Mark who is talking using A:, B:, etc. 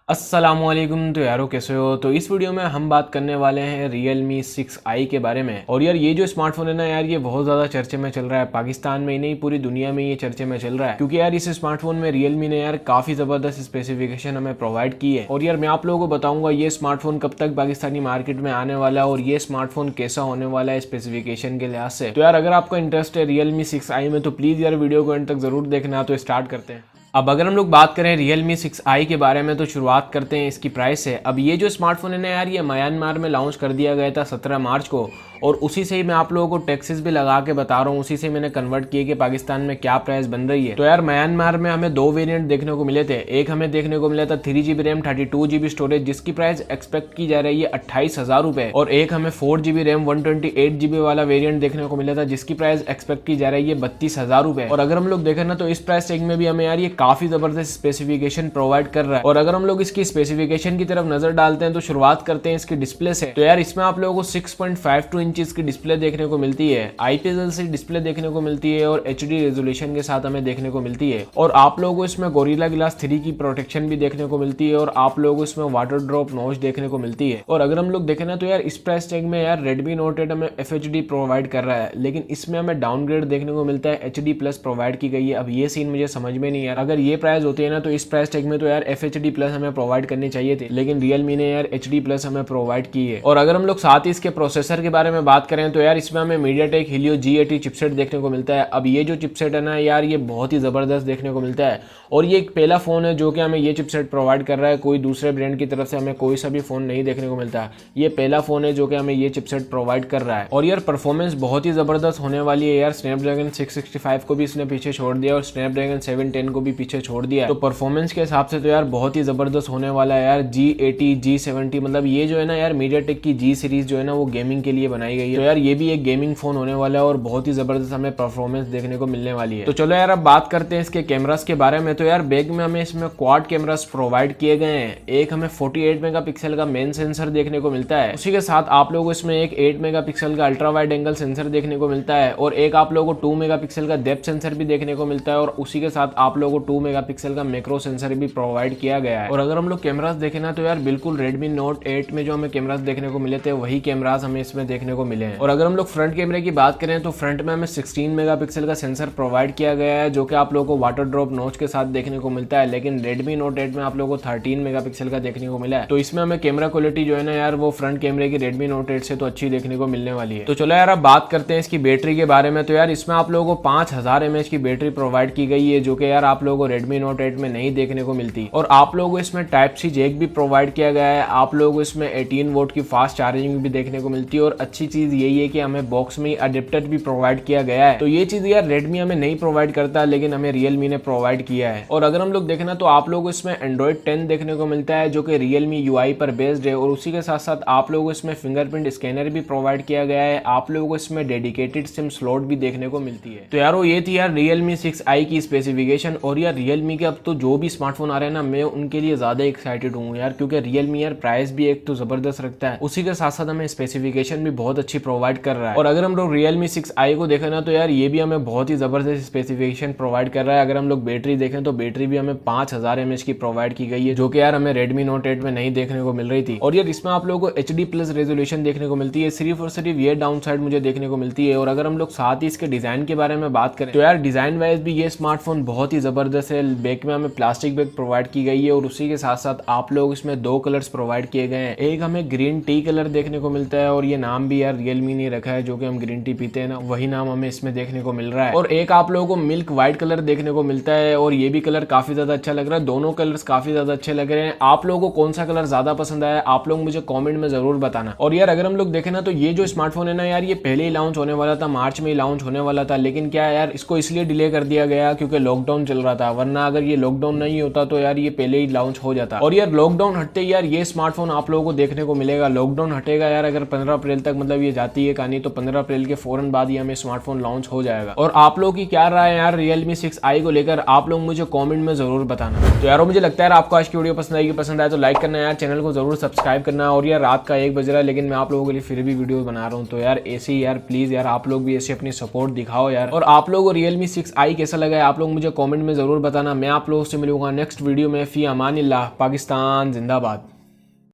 A: अस्सलामुअलैकुम। तो यारो कैसे हो। तो इस वीडियो में हम बात करने वाले हैं Realme 6i के बारे में। और यार ये जो स्मार्टफोन है ना यार, ये बहुत ज़्यादा चर्चे में चल रहा है। पाकिस्तान में ही नहीं, पूरी दुनिया में ये चर्चे में चल रहा है, क्योंकि यार इस स्मार्टफोन में Realme ने यार काफ़ी ज़बरदस्त स्पेसिफिकेशन हमें प्रोवाइड की है। और यार मैं आप लोगों को बताऊंगा ये स्मार्टफोन कब तक पाकिस्तानी मार्केट में आने वाला है और ये स्मार्टफोन कैसा होने वाला है स्पेसिफिकेशन के लिहाज से। तो यार अगर आपका इंटरेस्ट है Realme 6i में तो प्लीज़ यार वीडियो को एंड तक ज़रूर देखना। तो स्टार्ट करते हैं। अब अगर हम लोग बात करें Realme 6i के बारे में तो शुरुआत करते हैं इसकी प्राइस से। अब ये जो स्मार्टफोन है ना यार, ये म्यांमार में लॉन्च कर दिया गया था 17 मार्च को, और उसी से ही मैं आप लोगों को टैक्सेस भी लगा के बता रहा हूँ। उसी से मैंने कन्वर्ट किए कि पाकिस्तान में क्या प्राइस बन रही है। तो यार म्यांमार में हमें दो वेरिएंट देखने को मिले थे। एक हमें देखने को मिला था 3GB रैम 32GB स्टोरेज, जिसकी प्राइस एक्सपेक्ट की जा रही है 28,000 रुपए। और एक हमें 4GB रैम 128GB वाला वेरियंट देखने को मिला था, जिसकी प्राइस एक्सपेक्ट की जा रही है 32,000 रुपए। और अगर हम लोग देखें ना तो इस प्राइस टैग में भी हमें यार ये काफी जबरदस्त स्पेसिफिकेशन प्रोवाइड कर रहा है। और अगर हम लोग इसकी स्पेसिफिकेशन की तरफ नजर डालते हैं तो शुरुआत करते हैं इसकी डिस्प्ले से। तो यार इसमें आप लोगों को 6.52 इंचेस की डिस्प्ले देखने को मिलती है, IPS LCD डिस्प्ले देखने को मिलती है और HD रेजोल्यूशन के साथ हमें देखने को मिलती है। और आप लोगों को इसमें गोरिल्ला ग्लास 3 की प्रोटेक्शन भी देखने को मिलती है और आप लोगों को इसमें वाटर ड्रॉप नॉच देखने को मिलती है। और अगर हम लोग देखें ना तो यार इस प्राइस टैग में यार Redmi Note 8 हमें FHD प्रोवाइड कर रहा है, लेकिन इसमें हमें डाउनग्रेड देखने को मिलता है, HD+ प्रोवाइड की गई है। अब ये सीन मुझे समझ में नहीं यार, अगर ये प्राइस होती है ना तो इस प्राइस टैग में तो यार FHD+ हमें प्रोवाइड करनी चाहिए थी, लेकिन Realme ने यार HD+ हमें प्रोवाइड की है। और अगर हम लोग साथ ही इसके प्रोसेसर के बारे में बात करें तो यार इसमें हमें MediaTek Helio G80 चिपसेट देखने को मिलता है। अब ये जो चिपसेट है ना यार, ये बहुत ही जबरदस्त देखने को मिलता है और ये एक पहला फोन है जो कि हमें ये चिपसेट प्रोवाइड कर रहा है। कोई दूसरे ब्रांड की तरफ से हमें कोई सा भी फोन नहीं देखने को मिलता है। ये पहला फोन है जो कि हमें ये चिपसेट प्रोवाइड कर रहा है। और यार परफॉर्मेंस बहुत ही जबरदस्त होने वाली है यार। स्नैपड्रैगन 665 को भी इसने पीछे छोड़ दिया और स्नैपड्रैगन 710 को भी पीछे छोड़ दिया। तो परफॉर्मेंस के हिसाब से तो यार बहुत ही जबरदस्त होने वाला है यार। G80 G70 मतलब ये जो है ना यार, MediaTek की G सीरीज जो है ना वो गेमिंग के लिए बनाई गई है। तो यार ये भी एक गेमिंग फोन होने वाला है और बहुत ही जबरदस्त हमें परफॉर्मेंस देखने को मिलने वाली है। तो चलो यार अब बात करते हैं इसके कैमरास के बारे में। तो यार बैक में हमें इसमें क्वाड कैमरास प्रोवाइड किए गए हैं। एक हमें 48 मेगापिक्सल का मेन सेंसर देखने को मिलता है, उसी के साथ आप लोगों को इसमें एक 8 मेगापिक्सल का अल्ट्रा वाइड एंगल सेंसर देखने को मिलता है और एक आप लोगों को 2 मेगापिक्सल का डेप्थ सेंसर भी देखने को मिलता है और उसी के साथ आप लोगों को 2 मेगापिक्सल का मैक्रो सेंसर भी प्रोवाइड किया गया है। और अगर हम लोग कैमरास देखें ना तो यार बिल्कुल Redmi Note 8 में जो हमें कैमरास देखने को मिले थे वही कैमरास हमें इसमें देखने को मिले हैं। और अगर हम लोग फ्रंट कैमरे की बात करें तो फ्रंट में हमें 16 मेगापिक्सल का सेंसर प्रोवाइड किया गया है, जो कि आप लोगों को वाटर ड्रॉप नॉच के साथ देखने को मिलता है। लेकिन Redmi Note 8 में आप लोगों को 13 मेगापिक्सल का देखने को मिला है। तो इसमें हमें कैमरा क्वालिटी जो है ना यार, वो फ्रंट कैमरे की Redmi Note 8 से तो अच्छी देखने को मिलने वाली है। तो चलो यार अब बात करते हैं इसकी बैटरी के बारे में। तो यार इसमें आप लोगों को 5000 mAh की बैटरी प्रोवाइड की गई है, जो कि यार आप लोगों को Redmi Note 8 में नहीं देखने को मिलती। और आप लोगों को इसमें Type-C जैक भी प्रोवाइड किया गया है। आप लोगों को इसमें 18 वोल्ट की फास्ट चार्जिंग भी देखने को मिलती है। और अच्छी चीज यही है कि हमें बॉक्स में अडेप्टर भी प्रोवाइड किया गया है। तो ये चीज यार Redmi हमें नहीं प्रोवाइड करता, लेकिन हमें Realme ने प्रोवाइड किया है। और अगर हम लोग देखें ना तो आप लोगों को इसमें Android 10 देखने को मिलता है, जो कि Realme UI पर बेस्ड है। और उसी के साथ साथ आप लोगों को इसमें फिंगरप्रिंट स्कैनर भी प्रोवाइड किया गया है। आप लोगों को इसमें डेडिकेटेड सिम स्लॉट भी देखने को मिलती है। तो यारो ये थी यार Realme 6i की स्पेसिफिकेशन। और यार Realme के अब तो जो भी स्मार्टफोन आ रहे हैं ना, मैं उनके लिए ज्यादा एक्साइटेड हूँ यार, क्योंकि Realme यार प्राइस भी एक तो जबरदस्त रखता है, उसी के साथ साथ हमें स्पेसिफिकेशन भी बहुत अच्छी प्रोवाइड कर रहा है। और अगर हम लोग Realme 6i को देखें ना तो यार ये भी हमें बहुत ही जबरदस्त स्पेसिफिकेशन प्रोवाइड कर रहा है। अगर हम लोग बैटरी देखें तो बैटरी भी हमें 5000 mAh की प्रोवाइड की गई है, जो कि यार हमें Redmi Note 8 में नहीं देखने को मिल रही थी। और यार इसमें आप लोगों को HD+ रेजोल्यूशन देखने को मिलती है। सिर्फ और सिर्फ ये डाउन साइड मुझे देखने को मिलती है। और अगर हम लोग साथ ही इसके डिजाइन के बारे में बात करें तो यार डिजाइन वाइज भी ये स्मार्टफोन बहुत ही जबरदस्त है। बैक में हमें प्लास्टिक बैग प्रोवाइड की गई है और उसी के साथ साथ आप लोग इसमें 2 कलर्स प्रोवाइड किए गए हैं। एक हमें ग्रीन टी कलर देखने को मिलता है और ये नाम भी यार Realme ने रखा है, जो कि हम ग्रीन टी पीते हैं ना, वही नाम हमें इसमें देखने को मिल रहा है। और एक आप लोगों को मिल्क व्हाइट कलर देखने को मिलता है और ये भी कलर काफी ज्यादा अच्छा लग रहा है। दोनों कलर्स काफी ज्यादा अच्छे लग रहे हैं। आप लोगों को कौन सा कलर ज्यादा पसंद आया आप लोग मुझे कॉमेंट में जरूर बताना। और यार अगर हम लोग देखें ना तो ये जो स्मार्टफोन है ना यार, ये पहले ही लॉन्च होने वाला था, मार्च में ही लॉन्च होने वाला था। लेकिन क्या यार इसको इसलिए डिले कर दिया गया क्योंकि लॉकडाउन चल रहा था, वरना अगर ये लॉकडाउन नहीं होता तो यार ये पहले ही लॉन्च हो जाता। और यार लॉकडाउन हटते ही यार ये स्मार्टफोन आप लोगों को देखने को मिलेगा। लॉकडाउन हटेगा यार अगर 15 अप्रैल तक, मतलब ये जाती है कहानी, तो 15 अप्रैल के फौरन बाद ही हमें स्मार्टफोन लॉन्च हो जाएगा। और आप लोगों की क्या राय है यार Realme 6i को लेकर, आप लोग मुझे कमेंट में जरूर बताना। तो यारो मुझे लगता है आपको आज की वीडियो पसंद आएगी, पसंद आए तो लाइक करना यार, चैनल को जरूर सब्सक्राइब करना। और यार रात का 1 बज रहा है लेकिन मैं आप लोगों के लिए फिर भी वीडियो बना रहा हूँ, तो यार ऐसे ही यार प्लीज यार आप लोग भी ऐसे अपनी सपोर्ट दिखाओ यार। और आप लोगों को Realme 6i कैसा लगा है आप लोग मुझे कॉमेंट में जरूर बताना। मैं आप लोगों से मिलूंगा नेक्स्ट वीडियो में। फी अमानिल्लाह, पाकिस्तान जिंदाबाद।